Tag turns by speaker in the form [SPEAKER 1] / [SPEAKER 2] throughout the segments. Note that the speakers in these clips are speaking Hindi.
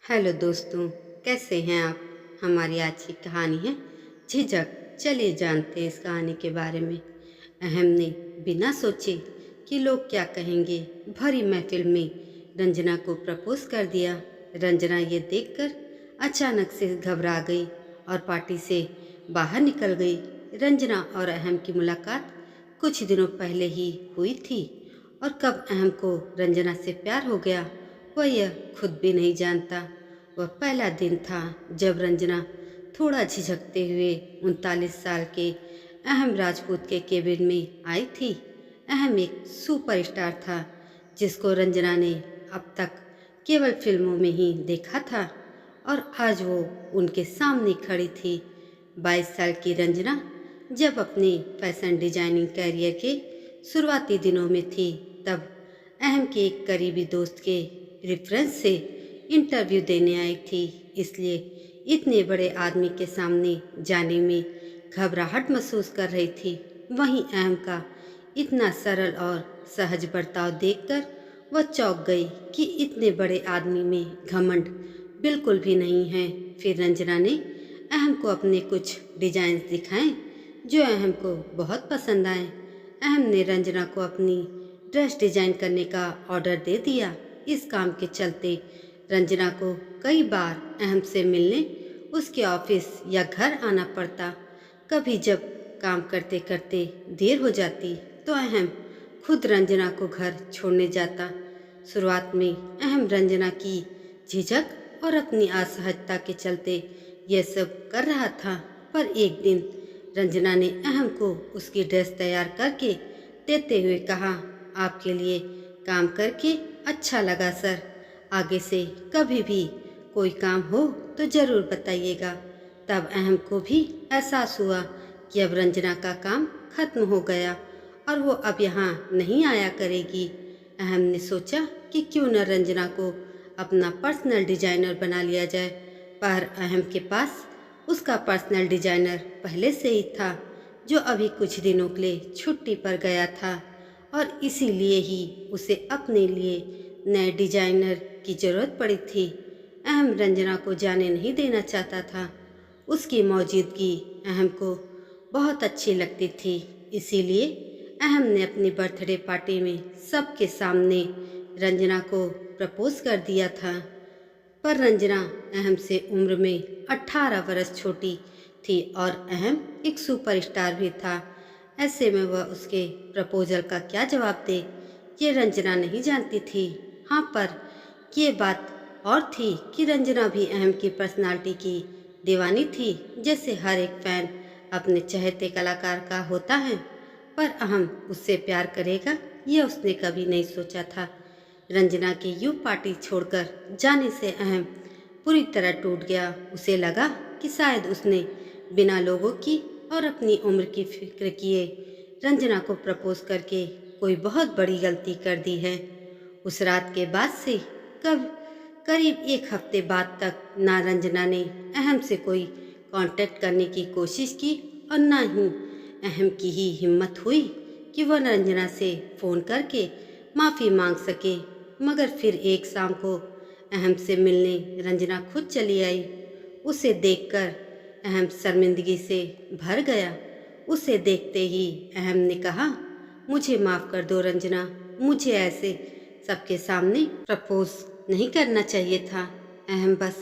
[SPEAKER 1] हेलो दोस्तों, कैसे हैं आप। हमारी आज की कहानी है झिझक। चलिए जानते हैं इस कहानी के बारे में। अहम ने बिना सोचे कि लोग क्या कहेंगे भरी महफिल में रंजना को प्रपोज कर दिया। रंजना ये देखकर अचानक से घबरा गई और पार्टी से बाहर निकल गई। रंजना और अहम की मुलाकात कुछ दिनों पहले ही हुई थी और कब अहम को रंजना से प्यार हो गया वह यह खुद भी नहीं जानता। वह पहला दिन था जब रंजना थोड़ा झिझकते हुए 39 साल के अहम राजपूत के केबिन में आई थी। अहम एक सुपरस्टार था जिसको रंजना ने अब तक केवल फिल्मों में ही देखा था और आज वो उनके सामने खड़ी थी। 22 साल की रंजना जब अपने फैशन डिजाइनिंग करियर के शुरुआती दिनों में थी तब अहम के एक करीबी दोस्त के रेफरेंस से इंटरव्यू देने आई थी, इसलिए इतने बड़े आदमी के सामने जाने में घबराहट महसूस कर रही थी। वहीं अहम का इतना सरल और सहज बर्ताव देखकर वह चौंक गई कि इतने बड़े आदमी में घमंड बिल्कुल भी नहीं है। फिर रंजना ने अहम को अपने कुछ डिजाइन दिखाए जो अहम को बहुत पसंद आए। अहम ने रंजना को अपनी ड्रेस डिजाइन करने का ऑर्डर दे दिया। इस काम के चलते रंजना को कई बार अहम से मिलने उसके ऑफिस या घर आना पड़ता। कभी जब काम करते करते देर हो जाती तो अहम खुद रंजना को घर छोड़ने जाता। शुरुआत में अहम रंजना की झिझक और अपनी असहजता के चलते यह सब कर रहा था, पर एक दिन रंजना ने अहम को उसकी ड्रेस तैयार करके देते हुए कहा, आपके लिए काम करके अच्छा लगा सर। आगे से कभी भी कोई काम हो तो ज़रूर बताइएगा। तब अहम को भी एहसास हुआ कि अब रंजना का काम खत्म हो गया और वो अब यहाँ नहीं आया करेगी। अहम ने सोचा कि क्यों न रंजना को अपना पर्सनल डिजाइनर बना लिया जाए, पर अहम के पास उसका पर्सनल डिजाइनर पहले से ही था जो अभी कुछ दिनों के लिए छुट्टी पर गया था और इसीलिए ही उसे अपने लिए नए डिजाइनर की जरूरत पड़ी थी। अहम रंजना को जाने नहीं देना चाहता था। उसकी मौजूदगी अहम को बहुत अच्छी लगती थी, इसीलिए अहम ने अपनी बर्थडे पार्टी में सबके सामने रंजना को प्रपोज कर दिया था। पर रंजना अहम से उम्र में 18 वर्ष छोटी थी और अहम एक सुपरस्टार भी था। ऐसे में वह उसके प्रपोजल का क्या जवाब दे ये रंजना नहीं जानती थी। हाँ, पर ये बात और थी कि रंजना भी अहम की पर्सनालिटी की दीवानी थी, जैसे हर एक फैन अपने चहेते कलाकार का होता है। पर अहम उससे प्यार करेगा यह उसने कभी नहीं सोचा था। रंजना के यूं पार्टी छोड़कर जाने से अहम पूरी तरह टूट गया। उसे लगा कि शायद उसने बिना लोगों की और अपनी उम्र की फिक्र किए रंजना को प्रपोज करके कोई बहुत बड़ी गलती कर दी है। उस रात के बाद से कब करीब एक हफ्ते बाद तक ना रंजना ने अहम से कोई कांटेक्ट करने की कोशिश की और ना ही अहम की ही हिम्मत हुई कि वह रंजना से फ़ोन करके माफ़ी मांग सके। मगर फिर एक शाम को अहम से मिलने रंजना खुद चली आई। उसे देखकर अहम शर्मिंदगी से भर गया। उसे देखते ही अहम ने कहा, मुझे माफ़ कर दो रंजना, मुझे ऐसे सबके सामने प्रपोज नहीं करना चाहिए था। अहम बस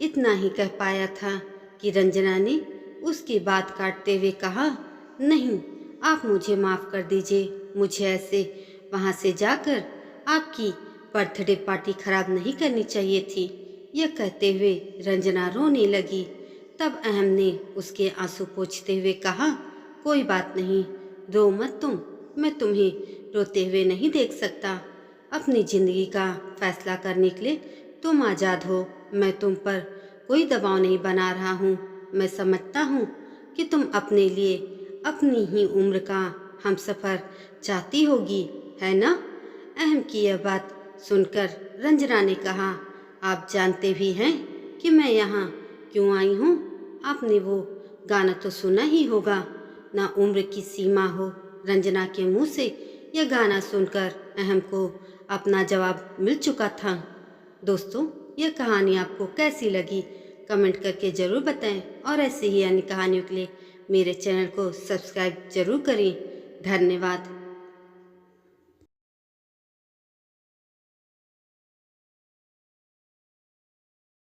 [SPEAKER 1] इतना ही कह पाया था कि रंजना ने उसकी बात काटते हुए कहा, नहीं, आप मुझे माफ़ कर दीजिए, मुझे ऐसे वहाँ से जाकर आपकी बर्थडे पार्टी खराब नहीं करनी चाहिए थी। यह कहते हुए रंजना रोने लगी। तब अहम ने उसके आंसू पोंछते हुए कहा, कोई बात नहीं, रो मत तुम, मैं तुम्हें रोते हुए नहीं देख सकता। अपनी जिंदगी का फैसला करने के लिए तुम आज़ाद हो। मैं तुम पर कोई दबाव नहीं बना रहा हूँ। मैं समझता हूँ कि तुम अपने लिए अपनी ही उम्र का हमसफ़र चाहती होगी, है ना। अहम की यह बात सुनकर रंजना ने कहा, आप जानते भी हैं कि मैं यहाँ क्यों आई हूँ। आपने वो गाना तो सुना ही होगा, ना उम्र की सीमा हो। रंजना के मुंह से यह गाना सुनकर अहम को अपना जवाब मिल चुका था। दोस्तों, यह कहानी आपको कैसी लगी कमेंट करके ज़रूर बताएं और ऐसे ही अन्य कहानियों के लिए मेरे चैनल को सब्सक्राइब जरूर करें। धन्यवाद।